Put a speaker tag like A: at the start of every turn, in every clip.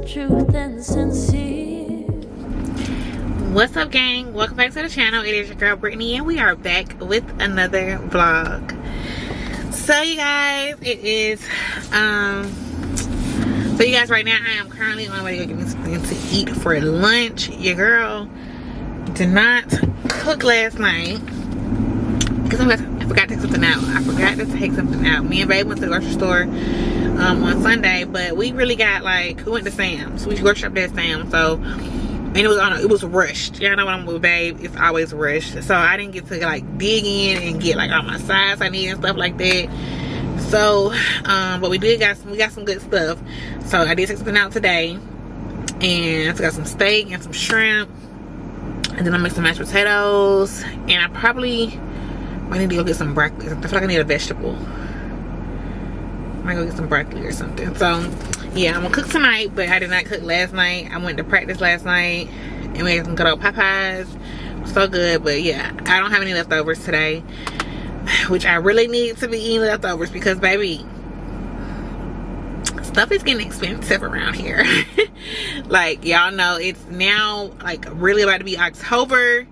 A: truth and sincere.
B: What's up, gang? Welcome back to the channel. It is your girl Brittany, and we are back with another vlog. So you guys, it is so you guys, right now I am currently on my way to go get me something to eat for lunch. Your girl did not cook last night because I forgot to take something out. Me and Babe went to the grocery store on Sunday, but we really got we went to Sam's. We grocery shopped at Sam's, so, and it was rushed. Y'all know when I'm with Babe, it's always rushed. So I didn't get to dig in and get all my sides I need and stuff like that. So but we got some good stuff. So I did take something out today, and I got some steak and some shrimp, and then I made some mashed potatoes, and I need to go get some broccoli. I feel like I need a vegetable. I might go get some broccoli or something. So yeah, I'm gonna cook tonight, but I did not cook last night. I went to practice last night and we had some good old Popeyes. So good. But yeah, I don't have any leftovers today, which I really need to be eating leftovers because, baby, stuff is getting expensive around here. Y'all know, it's now really about to be October,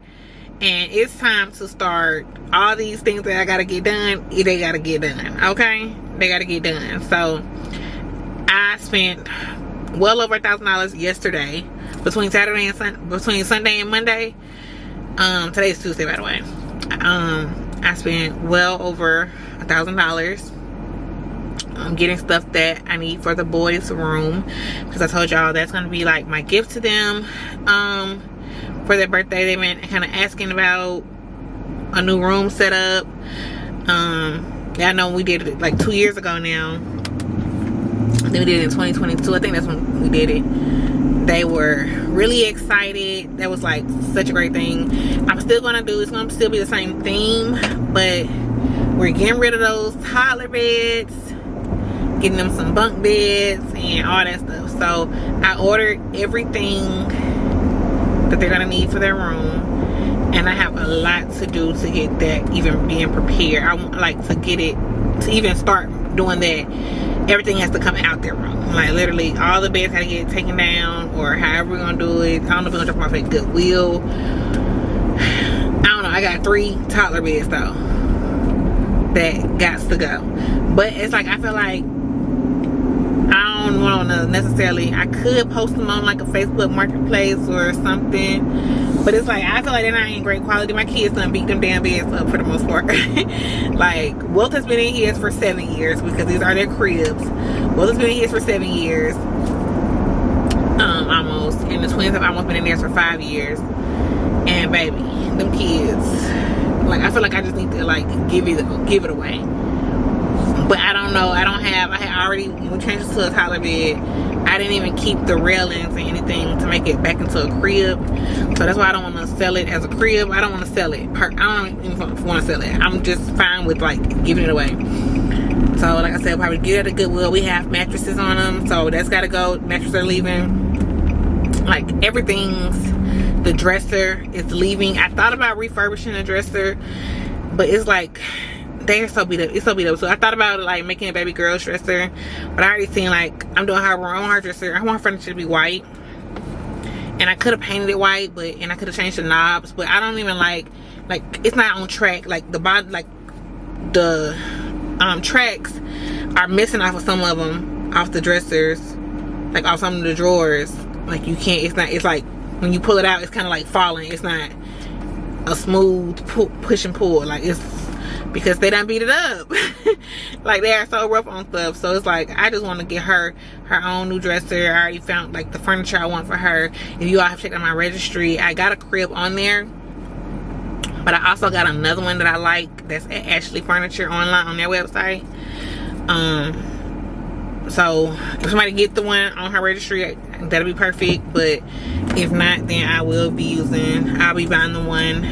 B: and it's time to start all these things that I gotta get done. They gotta get done, okay? They gotta get done. So I spent well over $1,000 yesterday between Sunday and Monday. Today's Tuesday, by the way. I spent well over $1,000 getting stuff that I need for the boys' room, because I told y'all that's gonna be my gift to them for their birthday. They've been kind of asking about a new room setup. I know we did it 2 years ago now. Then we did it in 2022. I think that's when we did it. They were really excited. That was such a great thing. I'm still gonna do, it's gonna still be the same theme, but we're getting rid of those toddler beds, getting them some bunk beds and all that stuff. So I ordered everything that they're gonna need for their room, and I have a lot to do to get that even being prepared. I want to get it to even start doing that. Everything has to come out their room. Literally all the beds got to get taken down, or however we're gonna do it. I don't know if we're gonna drop off at Goodwill. I don't know. I got 3 toddler beds though that gots to go, but it's I feel like I don't want to necessarily, I could post them on a Facebook marketplace or something, but it's I feel like they're not in great quality. My kids done beat them damn beds up for the most part. Walt has been in his for 7 years because these are their cribs. Walt has been in his for 7 years, almost, and the twins have almost been in theirs for 5 years. And baby, them kids, I feel like I just need to give it away. But I don't know. I had already, when we changed it to a toddler bed, I didn't even keep the railings or anything to make it back into a crib. So that's why I don't want to sell it as a crib. I don't want to sell it. I don't even want to sell it. I'm just fine with giving it away. So like I said, probably get it at Goodwill. We have mattresses on them, so that's got to go. Mattresses are leaving. Everything's, the dresser is leaving. I thought about refurbishing the dresser, but it's they're so beat up. It's so beat up. So I thought about making a baby girl's dresser, but I already seen I'm doing her room, her dresser. I want her furniture to be white, and I could have painted it white, and I could have changed the knobs, but I don't even it's not on track. The bottom, the tracks are missing off of some of them, off the dressers, off some of the drawers. You can't. It's not. It's when you pull it out, it's kind of falling. It's not a smooth push and pull. It's because they done beat it up. They are so rough on stuff. So it's I just want to get her own new dresser. I already found the furniture I want for her. If you all have checked out my registry, I got a crib on there, but I also got another one that I like that's at Ashley Furniture online on their website. So if somebody get the one on her registry, that'll be perfect. But if not, then I'll be buying the one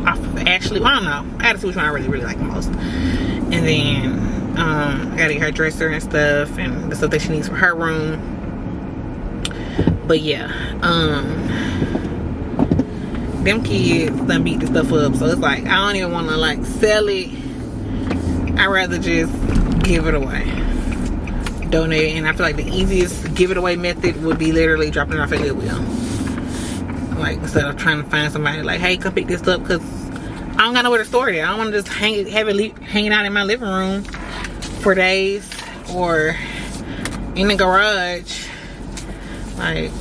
B: off of Ashley. Well, I don't know. I gotta see which one I really like the most. And then I gotta get her dresser and stuff, and the stuff that she needs for her room. But yeah, them kids done beat the stuff up, so it's I don't even want to sell it. I'd rather just give it away. donate. And I feel like the easiest give it away method would be literally dropping it off at Goodwill. Like, instead of trying to find somebody like, hey, come pick this up, because I don't got nowhere to store it. I don't want to just have it hanging out in my living room for days or in the garage. Like,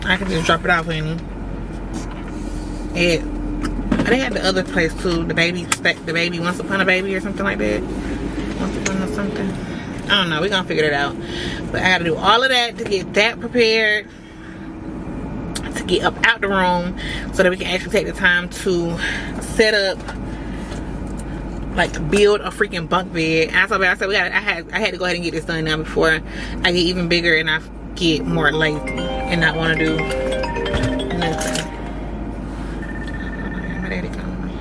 B: I can just drop it off and they had the other place too, the baby Once Upon a Baby or something like that. Once Upon or something. I don't know, we're gonna figure it out. But I gotta do all of that to get that prepared, to get up out the room so that we can actually take the time to set up, like build a freaking bunk bed. And I said I had to go ahead and get this done now before I get even bigger and I get more lazy and not want to do nothing. My daddy calling me.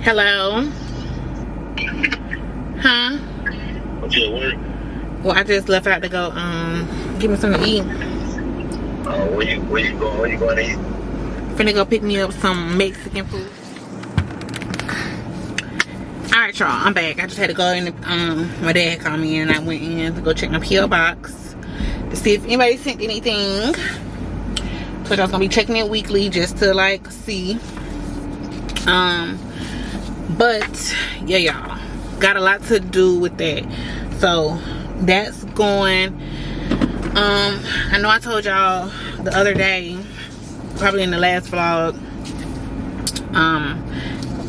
B: Hello? Huh?
C: What you at work?
B: Well, I just left out to go give me something to eat.
C: Where you going? Where you going to eat?
B: Finna go pick me up some Mexican food. Alright, y'all, I'm back. I just had to go in. My dad had called me and I went in to go check my P.O. box to see if anybody sent anything. So I was gonna be checking it weekly just to like see. But yeah, y'all, got a lot to do with that. So that's going. I know I told y'all the other day, probably in the last vlog,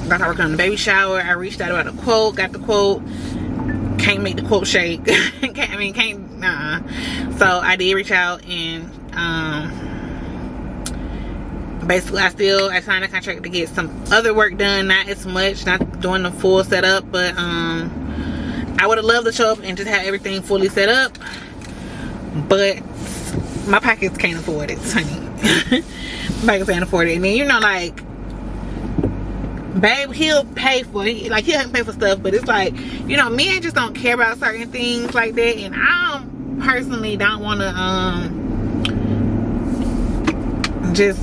B: about working on the baby shower. I reached out about a quote, got the quote, can't make the quote shake. Nah. So I did reach out and basically I signed a contract to get some other work done, not as much, not doing the full setup, but I would have loved to show up and just have everything fully set up, but my pockets can't afford it, honey. My pockets can't afford it. And then, you know, like, babe, he'll pay for it. Like, he'll pay for stuff, but it's like, you know, men just don't care about certain things like that. And I personally don't want to, just,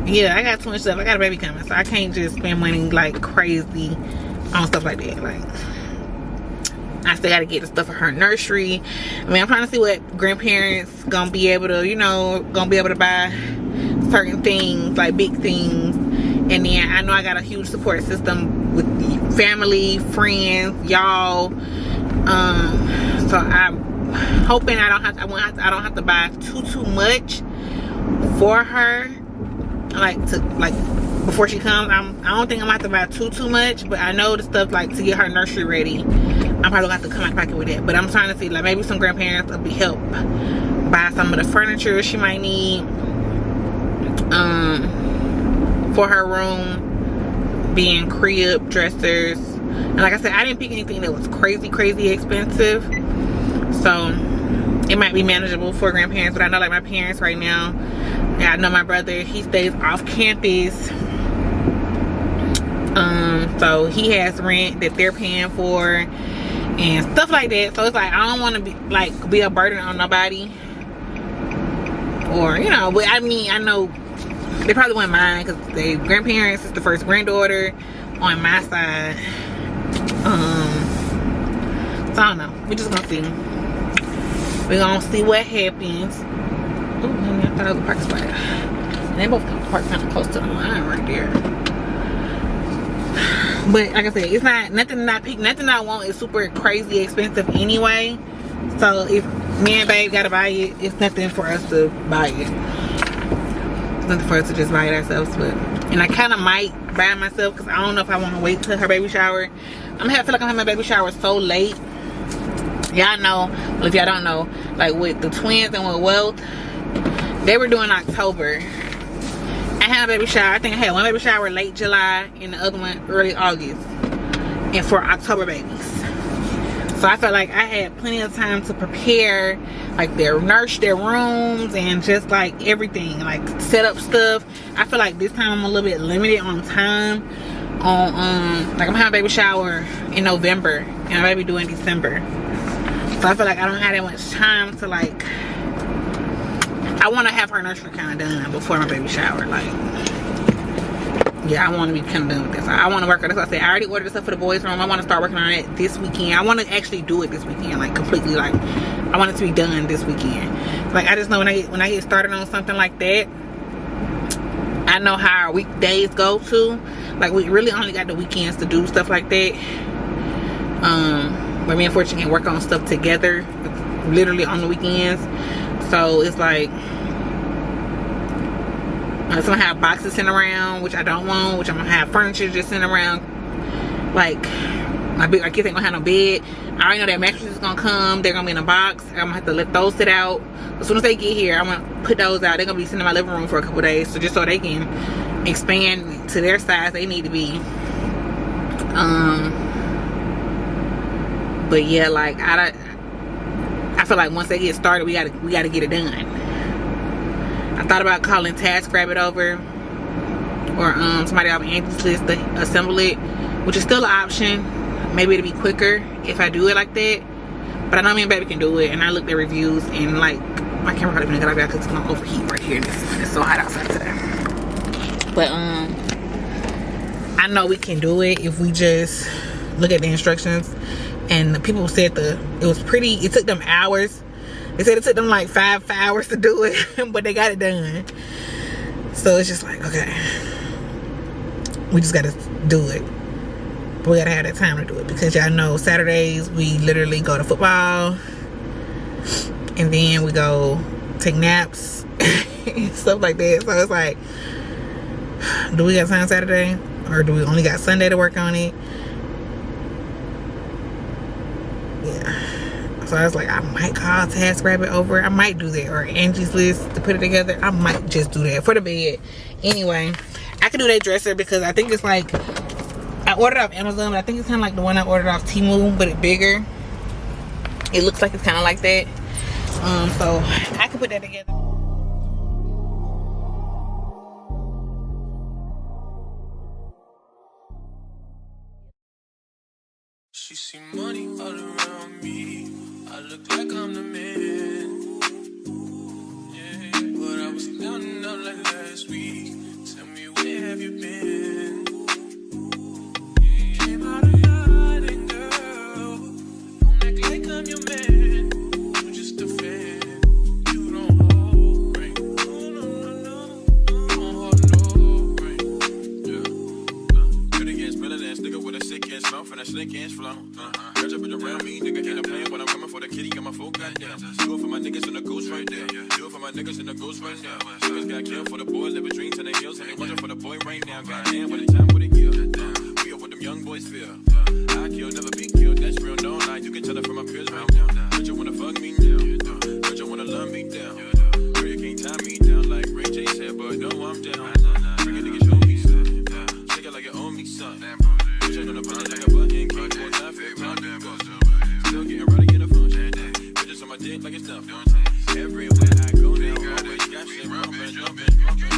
B: yeah, I got too much stuff. I got a baby coming, so I can't just spend money like crazy on stuff like that. Like, I still got to get the stuff for her nursery. I mean, I'm trying to see what grandparents gonna be able to, you know, buy certain things, like big things. And then I know I got a huge support system with family, friends, y'all. So I'm hoping I don't have to buy too much for her. Like before she comes, I don't think I'm gonna have to buy too much, but I know the stuff like to get her nursery ready, I'm probably gonna have to come out of pocket with that. But I'm trying to see, like, maybe some grandparents will be help buy some of the furniture she might need for her room, being crib, dressers. And like I said, I didn't pick anything that was crazy expensive, so it might be manageable for grandparents. But I know, like, my parents right now, yeah, I know my brother, he stays off campus, so he has rent that they're paying for and stuff like that. So it's like, I don't want to be a burden on nobody, or, you know. But I mean, I know they probably wouldn't mind because their grandparents is the first granddaughter on my side. So I don't know, we're just gonna see. We're gonna see what happens. Oh, honey, I thought it was a parking spot. And they both park kind of close to the line right there. But like I said, it's not nothing I want is super crazy expensive anyway. So if me and babe gotta buy it, it's nothing for us to buy it. It's nothing for us to just buy it ourselves. And I kind of might buy it myself because I don't know if I want to wait till her baby shower. I feel like I'm having my baby shower so late. Y'all know, well, if y'all don't know, like with the twins and with Wealth, they were doing October. I had a baby shower. I think I had one baby shower late July and the other one early August. And for October babies. So I felt like I had plenty of time to prepare, like their rooms and just like everything, like set up stuff. I feel like this time I'm a little bit limited on time. Like I'm having a baby shower in November and my baby due in December. So I feel like I don't have that much time to, like, I want to have her nursery kind of done before my baby shower. Like, yeah, I want to be kind of done with this. I want to work on this. Like I said, I already ordered stuff for the boys' room. I want to start working on it this weekend. I want to actually do it this weekend, like completely. Like I want it to be done this weekend. Like I just know when I get started on something like that, I know how our weekdays go too. Like we really only got the weekends to do stuff like that. But me and Fortune can work on stuff together, literally on the weekends. So it's like. So I'm gonna have boxes sitting around, which I don't want, which I'm gonna have furniture just sitting around. Like my kids ain't gonna have no bed. I already know that mattress is gonna come. They're gonna be in a box. I'm gonna have to let those sit out. As soon as they get here, I'm gonna put those out. They're gonna be sitting in my living room for a couple days, so just so they can expand to their size they need to be. But yeah, like I feel like once they get started, we gotta get it done. I thought about calling TaskRabbit over, or somebody off Angie's List to assemble it, which is still an option. Maybe it'll be quicker if I do it like that. But I know me and baby can do it, and I looked at reviews, and like my camera probably gonna get like that because it's gonna overheat right here. It's so hot outside today. But I know we can do it if we just look at the instructions. And the people said it took them hours. They said it took them like 5 hours to do it, but they got it done. So it's just like, okay, we just gotta do it. But we gotta have that time to do it, because y'all know Saturdays we literally go to football, and then we go take naps and stuff like that. So it's like, do we got time Saturday, or do we only got Sunday to work on it? Yeah. So I was like, I might call TaskRabbit over. I might do that, or Angie's List to put it together. I might just do that for the bed. Anyway, I can do that dresser because I think it's like, I ordered off Amazon, but I think it's kind of like the one I ordered off Temu, but it's bigger. It looks like it's kind of like that. So I can put that together.
D: She see money all around me. I look like I'm the man. Yeah, but I was down and out like last week. Tell me, where have you been? Yeah, came out of hiding, girl. Don't act like I'm your man. You're just a fan. You don't hold rank. No. Don't hold no rank. Yeah. Good against spilling ass nigga with a sick ass mouth and a slick ass flow. Catch up with around me, nigga, ain't a plan when I'm coming for the kitty, got my phone goddamn. Do it for my niggas and the ghost right there. Do it for my niggas and the ghost right now. Niggas got killed for the boy, living dreams in the hills, and they watching for the boy right now. Goddamn, what a time, what a year. We up what them young boys feel. I kill, never be killed, that's real, no lie. You can tell it from my peers right now. But you wanna fuck me now, but you wanna love me down. Girl, you can't tie me down like Ray J said, but no, I'm down. Bring a nigga, show me something. Shake it like you own me something. Push it on the punch like a button, keep on time, still getting ready in the function. Bitches on my dick like it's nothing. Everywhere I go now, always got shit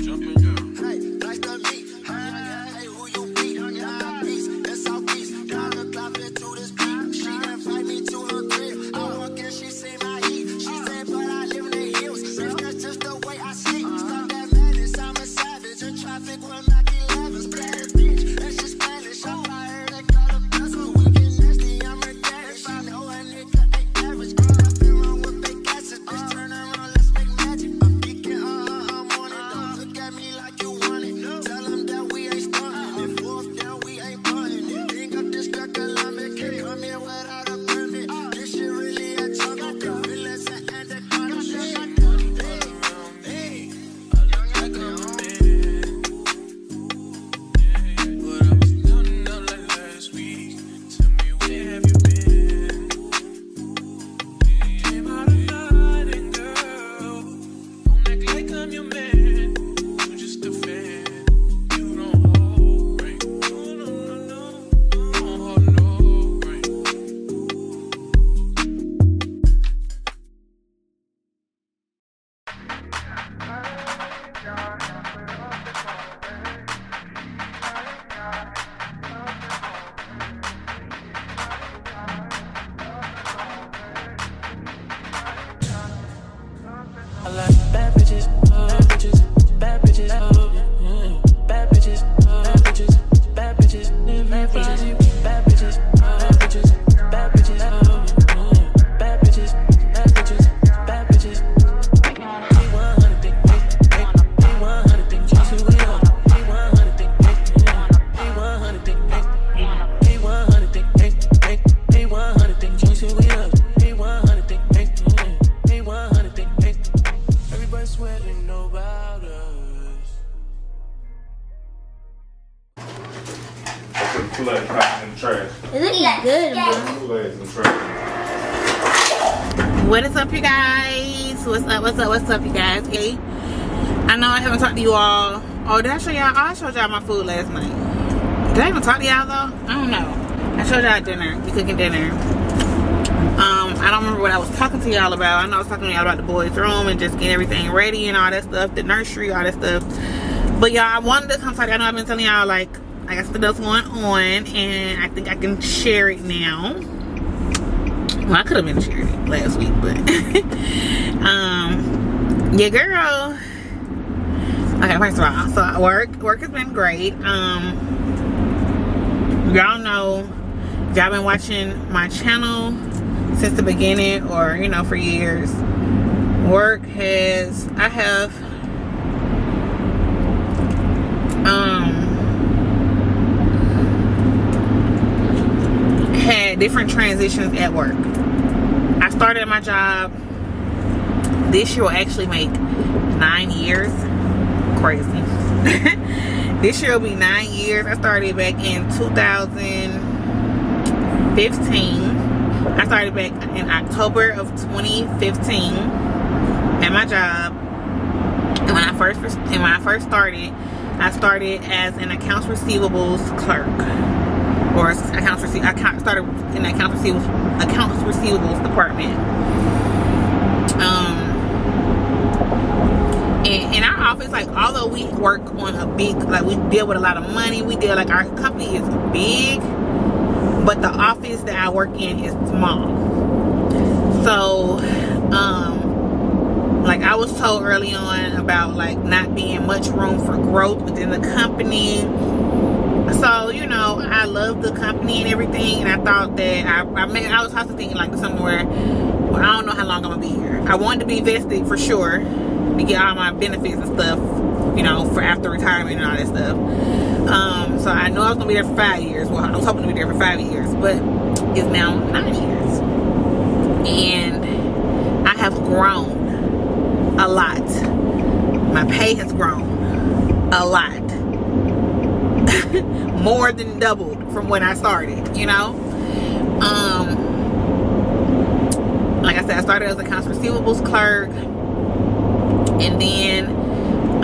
D: jumping.
E: Hey, nice to meet. Hey, who you be? Got peace, that's how peace. Got her clapping to this beat. She invite me to her crib. I walk in, she say my heat. She said, but I live in the hills. Bitch, that's just the way I sleep. Stop that madness, I'm a savage. In traffic with Mac 11s. Bad bitch, that's just Spanish. I fly her that got a bus, but we get nasty. I'm her dad. If I know a nigga ain't average, girl, nothing wrong with big asses. Bitch, turn around, let's make magic. I'm geeking, I'm on it. Don't look at me like you want it. Tell them that we ain't stunting. If fourth down, we ain't butting it. Think up this curriculum, can't come here without a permit. This shit really a jungle, girl. Villains and anaconda shit.
D: Hey, I look like I'm a man. Yeah, but I was down and out like last week. Tell me, where have you been? Came out of hiding, girl. Don't act like I'm your man. You're just a fan. You don't hold rank. No. Don't hold no rank. I like bad bitches, bad bitches, bad bitches, bad bitches, bad
F: Kool-Aid packets in the trash.
A: It looks good, Mom.
F: Kool-Aid's in the trash.
B: What is up, you guys? What's up, you guys? Hey, I know I haven't talked to you all. Oh, did I show y'all? Oh, I showed y'all my food last night. Did I even talk to y'all though? I don't know. I showed y'all dinner. We cooking dinner. I don't remember what I was talking to y'all about. I know I was talking to y'all about the boys' room and just getting everything ready and all that stuff, the nursery, all that stuff. But y'all, I wanted to come talk. I know I've been telling y'all like I got stuff going on, and I think I can share it now. Well, I could have been sharing it last week, but yeah, girl. Okay, first of all, so work has been great. Y'all know, if y'all been watching my channel since the beginning, or you know, for years, I have had different transitions at work. I started at my job. This year will actually make 9 years. Crazy. This year will be 9 years. I started back in 2015. I started back in October of 2015 at my job. And when I first started, I started as an accounts receivables clerk, or I started in the accounts receivables department. In our office, like, although we work on a big, like, we deal with a lot of money, like, our company is big, but the office that I work in is small. So, like, I was told early on about, like, not being much room for growth within the company. So, you know, I love the company and everything, and I thought that I was also thinking, like, somewhere, well, I don't know how long I'm gonna be here. I wanted to be vested for sure, to get all my benefits and stuff, you know, for after retirement and all that stuff. So I know I was gonna be there for 5 years. Well, I was hoping to be there for 5 years, but it's now 9 years, and I have grown a lot. My pay has grown a lot. More than doubled from when I started, you know. Like I said, I started as a accounts receivables clerk, and then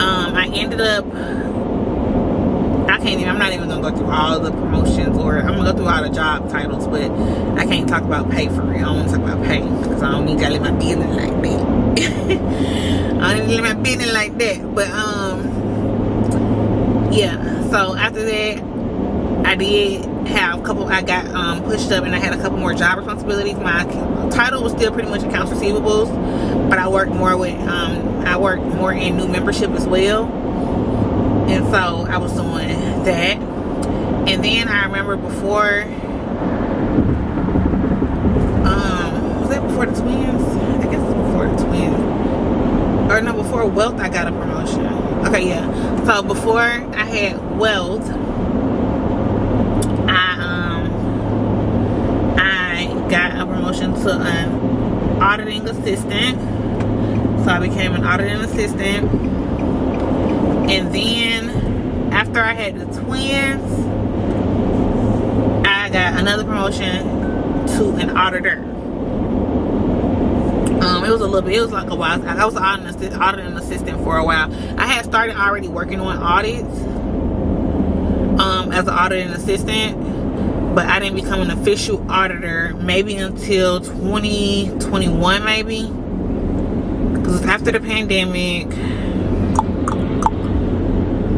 B: I ended up, I'm not even gonna go through all the promotions, or I'm gonna go through all the job titles, but I can't talk about pay for real. I don't want to talk about pay because I don't need to let my business like that. I don't need to let my business like that. But yeah. So after that, I did have I got pushed up, and I had a couple more job responsibilities. My title was still pretty much accounts receivables, but I worked more with in new membership as well. And so I was doing that. And then I remember before, was that before the twins? I guess it was before the twins. Or no, before Wealth I got a promotion. Okay, yeah. So before I had Wealth, I got a promotion to an auditing assistant. So I became an auditing assistant. And then after I had the twins, I got another promotion to an auditor. It was like a while. I was an auditing assistant for a while. I had started already working on audits as an auditing assistant, but I didn't become an official auditor maybe until 2021, maybe, because after the pandemic.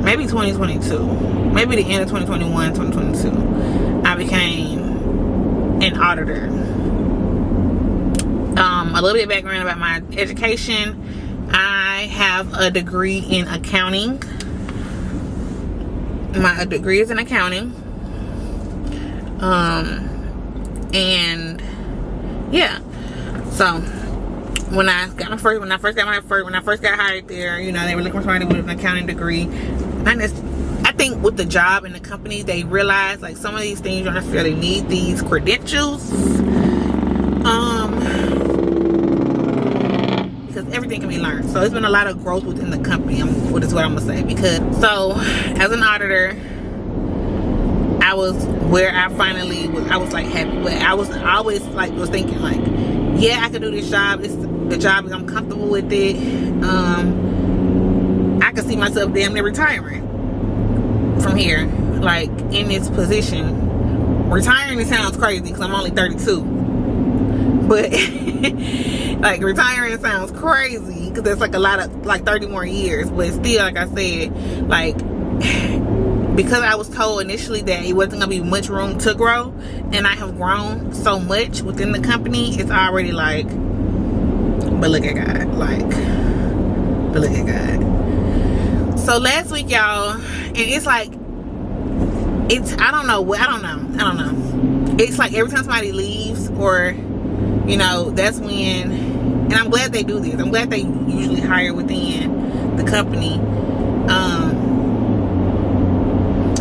B: Maybe 2022, maybe the end of 2021, 2022, I became an auditor. A little bit of background about my education. I have a degree in accounting. My degree is in accounting. And yeah, so when I first got hired there, you know, they were looking for somebody with an accounting degree. I think with the job and the company, they realized like some of these things you don't necessarily need these credentials, because everything can be learned. So it's been a lot of growth within the company, is what I'm gonna say. Because so as an auditor, I I was where I finally was. I was like happy, but I was always like was thinking like, yeah, I could do this job. The job is I'm comfortable with it. I could see myself damn near retiring from here, like in this position. Retiring, it sounds crazy because I'm only 32, but like retiring sounds crazy because that's like a lot of like 30 more years. But still, like I said, like because I was told initially that it wasn't gonna be much room to grow, and I have grown so much within the company, it's already like, but look at God, like, but look at God. So last week, y'all, and it's like, I don't know. It's like every time somebody leaves, or you know, that's when, and I'm glad they do this. I'm glad they usually hire within the company,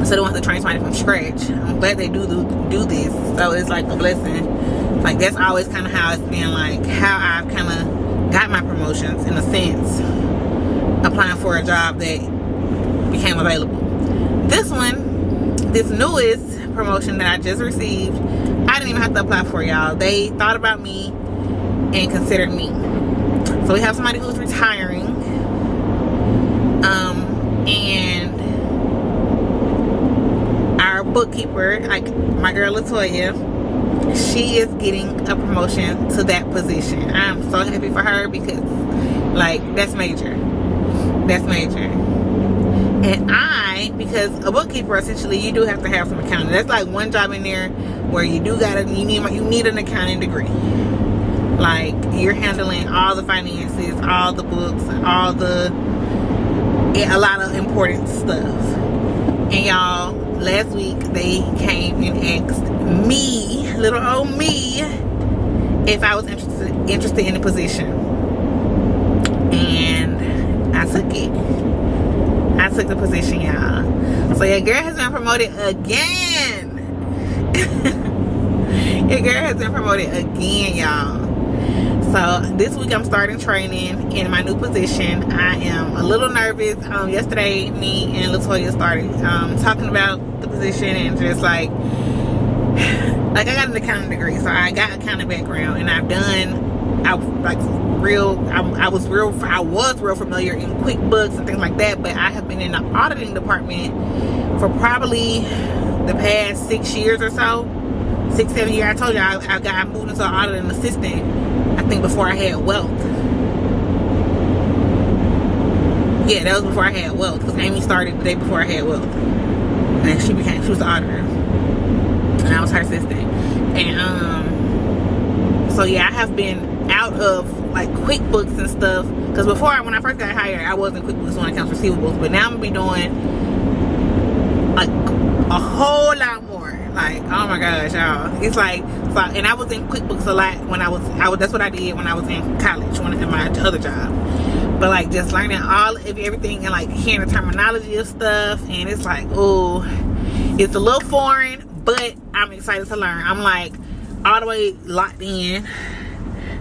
B: so they don't have to train somebody from scratch. I'm glad they do this. So it's like a blessing. Like that's always kind of how it's been, like how I've kind of got my promotions in a sense, applying for a job that became available. This newest promotion that I just received, I didn't even have to apply for, y'all. They thought about me and considered me. So we have somebody who's retiring, and our bookkeeper, like my girl Latoya, she is getting a promotion to that position. I'm so happy for her because like that's major. And because a bookkeeper, essentially, you do have to have some accounting. That's like one job in there where you need an accounting degree. Like you're handling all the finances, all the books, a lot of important stuff. And y'all, last week they came and asked me, little old me, if I was interested in the position, and I took it. I took the position, y'all. So your girl has been promoted again. Your girl has been promoted again, y'all. So this week I'm starting training in my new position. I am a little nervous. Yesterday, me and Latoya started talking about the position, and just like I got an accounting degree, so I got accounting background, and I was real familiar in QuickBooks and things like that, but I have been in the auditing department for probably the past 6 years or so, 6-7 years. I told you I moved into an auditing assistant, I think before I had wealth. Yeah, that was before I had wealth, because Amy started the day before I had wealth, and she was the auditor, and I was her assistant. And so yeah, I have been out of like QuickBooks and stuff, because before, when I first got hired, I wasn't QuickBooks on accounts receivables, but now I'm gonna be doing like a whole lot more. Like, oh my gosh, y'all, it's like, so, and I was in QuickBooks a lot when I was that's what I did when I was in college, in my other job. But like just learning all of everything and like hearing the terminology of stuff, and it's like, oh, it's a little foreign, but I'm excited to learn. I'm like all the way locked in.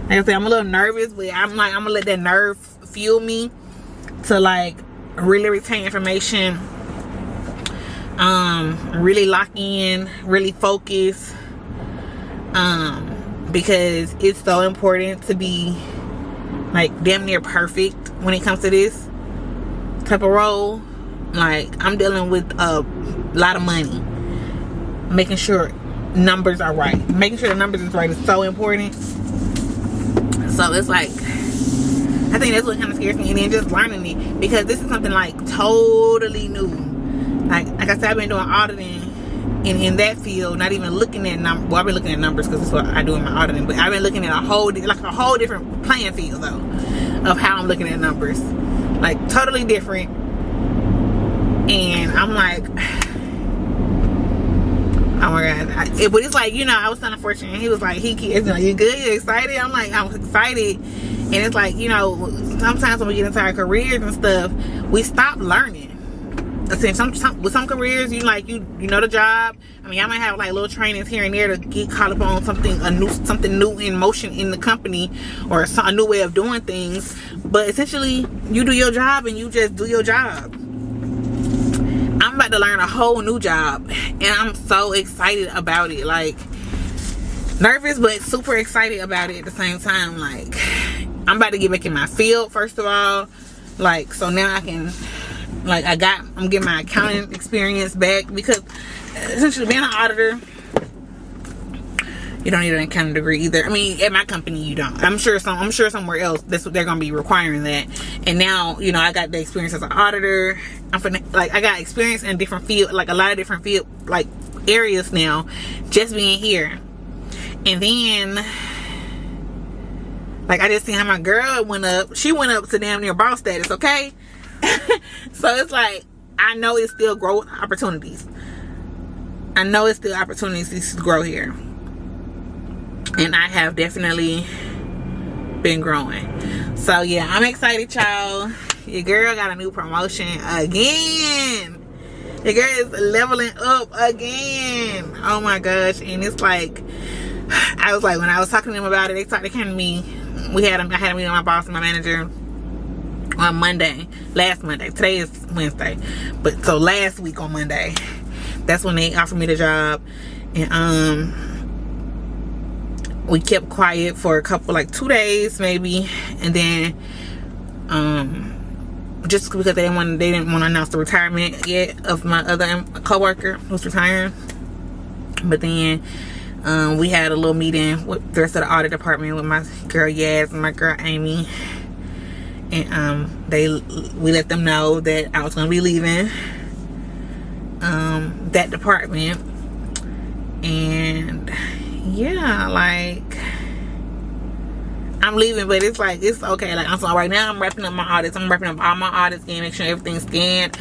B: Like I said, I'm a little nervous, but I'm gonna let that nerve fuel me to like really retain information, really lock in, really focus, because it's so important to be like damn near perfect when it comes to this type of role. Like I'm dealing with a lot of money, making sure numbers are right, making sure the numbers is right is so important. So it's like, I think that's what kind of scares me, and then just learning it, because this is something like totally new. Like I said, I've been doing auditing in that field, not even looking at numbers. Well, I've been looking at numbers because that's what I do in my auditing, but I've been looking at a whole different playing field though, of how I'm looking at numbers, like totally different. And I'm like, oh my god. But it's like, you know, I was kind of fortunate. He was like, you good? You excited? I'm like, I'm excited. And it's like, you know, sometimes when we get into our careers and stuff, we stop learning. With some careers, you know the job. I mean, I might have like little trainings here and there to get caught up on something new in motion in the company, or a new way of doing things. But essentially, you do your job and you just do your job. I'm about about to learn a whole new job, and I'm so excited about it. Like, nervous but super excited about it at the same time. Like, I'm about to get back in my field first of all. Like, so now I can, like, I'm getting my accounting experience back, because essentially being an auditor, you don't need an accounting degree either. I mean, at my company you don't. I'm sure somewhere else that's what they're gonna be requiring that. And now, you know, I got the experience as an auditor. I got experience in different field, like a lot of different field, like areas now, just being here. And then, like, I just seen how my girl went up. She went up to damn near boss status, okay? So it's like, I know it's still growth opportunities. I know it's still opportunities to grow here. And I have definitely been growing. So yeah, I'm excited, y'all. Your girl got a new promotion again. Your girl is leveling up again. Oh my gosh. And it's like, I was like, when I was talking to them about it, they came to me. I had a meeting with my boss and my manager on Monday, last Monday. Today is Wednesday, but so last week on Monday, that's when they offered me the job. And we kept quiet for a couple, like 2 days maybe, and then just because they didn't want to announce the retirement yet of my other coworker who's retiring. But then we had a little meeting with the rest of the audit department with my girl Yaz and my girl Amy, and we let them know that I was gonna be leaving that department. And yeah, like, I'm leaving, but it's like, it's okay. Like, so right now I'm wrapping up my audits. I'm wrapping up all my audits, make sure everything's scanned.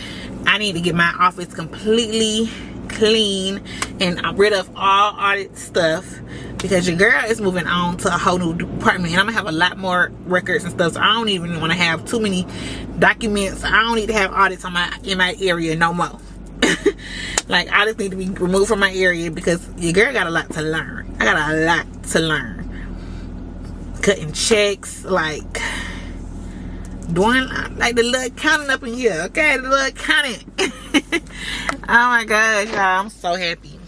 B: I need to get my office completely clean and rid of all audit stuff, because your girl is moving on to a whole new department, and I'm gonna have a lot more records and stuff. So I don't even want to have too many documents. I don't need to have audits in my area no more. Like, I just need to be removed from my area, because your girl got a lot to learn. I got a lot to learn. Cutting checks, like doing like the little counting up in here, okay? The little counting. Oh my gosh, y'all, I'm so happy.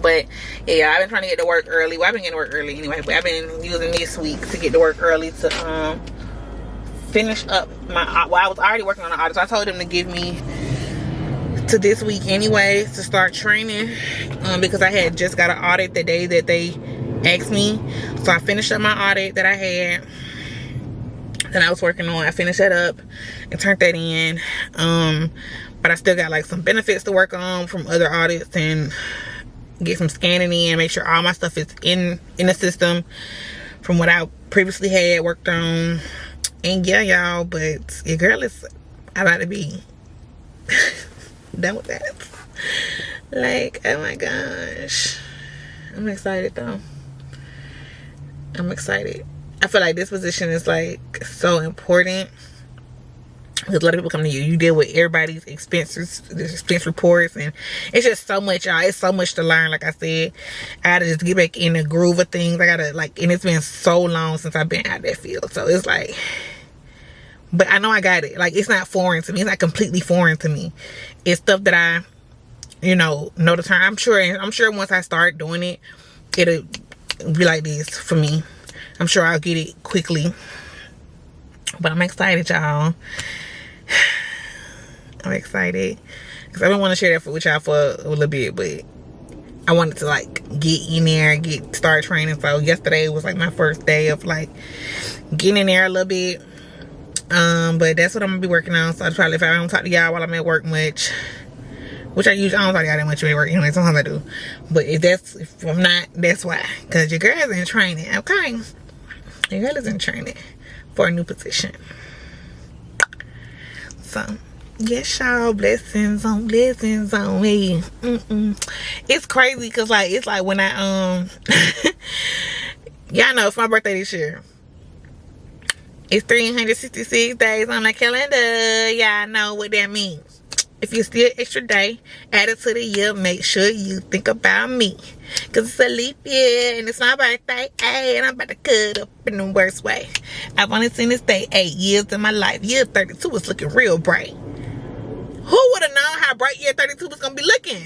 B: But yeah, I've been trying to get to work early. Well, I've been getting to work early anyway, but I've been using this week to get to work early to finish up my, well, I was already working on the audit, so I told them to give me to this week anyway to start training, because I had just got an audit the day that they asked me. So I finished up my audit that I had that I was working on. I finished that up and turned that in, but I still got like some benefits to work on from other audits, and get some scanning in, make sure all my stuff is in the system from what I previously had worked on. And yeah, y'all, but your girl is about to be done with that. Like, oh my gosh, I'm excited though. I'm excited. I feel like this position is like so important, because a lot of people come to you, you deal with everybody's expenses, the expense reports, and it's just so much, y'all. It's so much to learn. Like I said, I gotta just get back in the groove of things. I gotta, like, and it's been so long since I've been out of that field, so it's like, but I know I got it. Like, it's not foreign to me. It's not completely foreign to me. It's stuff that I, you know the term. I'm sure once I start doing it, it'll be like this for me. I'm sure I'll get it quickly. But I'm excited, y'all. I'm excited, because I've been wanting to share that with y'all for a little bit, but I wanted to like get in there and start training. So yesterday was like my first day of like getting in there a little bit. But that's what I'm gonna be working on. So if I don't talk to y'all while I'm at work much, which I don't talk to y'all that much at work anyway, sometimes I do, but if I'm not, that's why, because your girl is in training. Okay, your girl is in training for a new position. So yes, y'all, blessings on me. It's crazy, because like, it's like when I y'all know it's my birthday this year. It's 366 days on the calendar. Y'all know what that means. If you're still extra day added to the year, make sure you think about me, because it's a leap year and it's my birthday. Hey, and I'm about to cut up in the worst way. I've only seen this day 8 years in my life. Year 32 is looking real bright. Who would have known how bright year 32 was gonna be looking.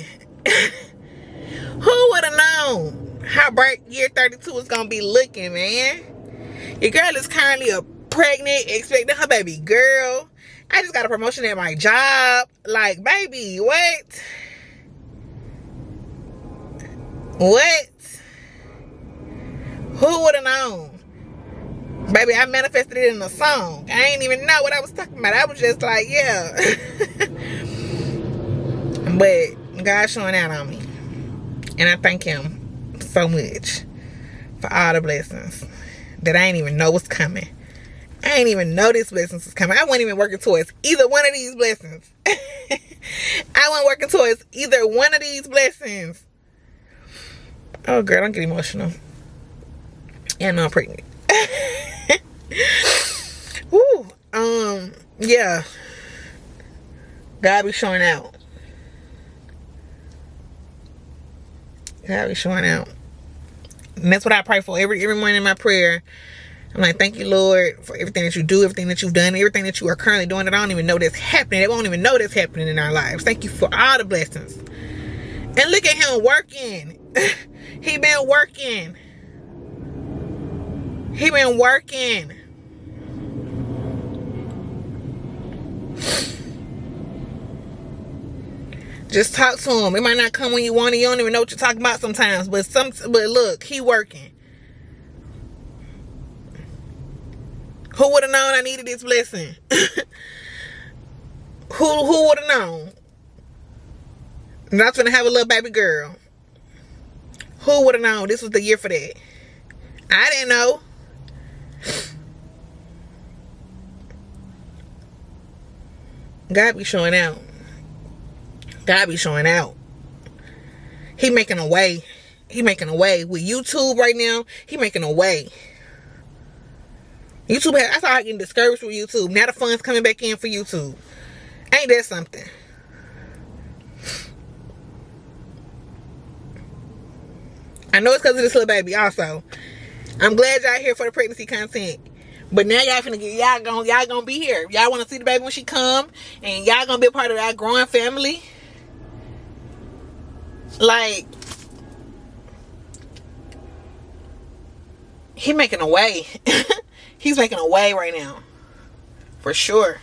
B: Who would have known how bright year 32 was gonna be looking, man? Your girl is currently pregnant, expecting her baby girl. I just got a promotion at my job. Like, baby, what? What? Who would have known? Baby, I manifested it in a song. I ain't even know what I was talking about. I was just like, yeah. But God's showing out on me. And I thank him so much for all the blessings that I ain't even know was coming. I ain't even know this blessings was coming. I wasn't even working towards either one of these blessings. I wasn't working towards either one of these blessings. Oh, girl, don't get emotional. Yeah, no, I'm pregnant. Woo. Yeah. God be showing out. God be showing out. And that's what I pray for every morning in my prayer. I'm like, thank you, Lord, for everything that you do, everything that you've done, everything that you are currently doing that I don't even know that's happening. They won't even know that's happening in our lives. Thank you for all the blessings. And look at him working. He been working. He been working. Just talk to him. It might not come when you want it. You don't even know what you're talking about sometimes. But look, he working. Who would have known I needed this blessing? Who would have known? And I was gonna have a little baby girl. Who would have known this was the year for that? I didn't know. God be showing out. God be showing out. He making a way. He making a way with YouTube right now. He making a way. YouTube, I started getting discouraged with YouTube. Now the funds coming back in for YouTube. Ain't that something? I know it's because of this little baby also. I'm glad y'all here for the pregnancy content. But now y'all finna get, y'all gonna be here. Y'all wanna see the baby when she come. And y'all gonna be a part of our growing family. Like, he making a way. He's making a way right now. For sure.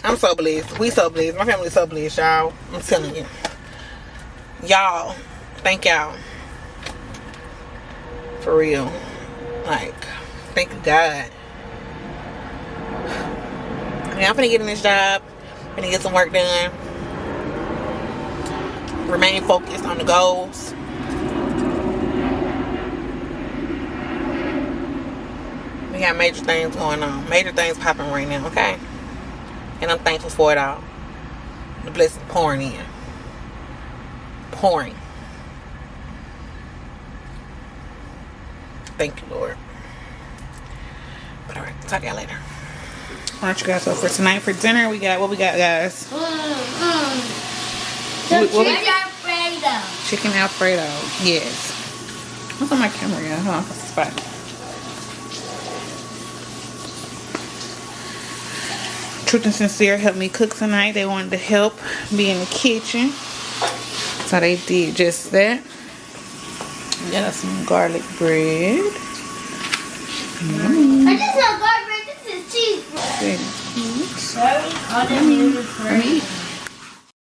B: I'm so blessed. We so blessed. My family's so blessed, y'all. I'm telling you. Y'all. Thank y'all. For real. Like, thank you, God. Yeah, I'm finna get in this job. Finna get some work done. Remain focused on the goals. We got major things going on. Major things popping right now, okay? And I'm thankful for it all. The blessing pouring in. Pouring. Thank you, Lord. But alright, talk to y'all later. Alright, you guys, so for tonight for dinner, we got, what we got, guys?
G: Chicken Alfredo.
B: Chicken Alfredo, yes. Look at my camera, yeah. Hold on, what's the spot? Truth and Sincere helped me cook tonight. They wanted to help be in the kitchen. So they did just that. We got some garlic bread.
G: I just not garlic bread, this is cheese bread.
B: Very cute.
G: All the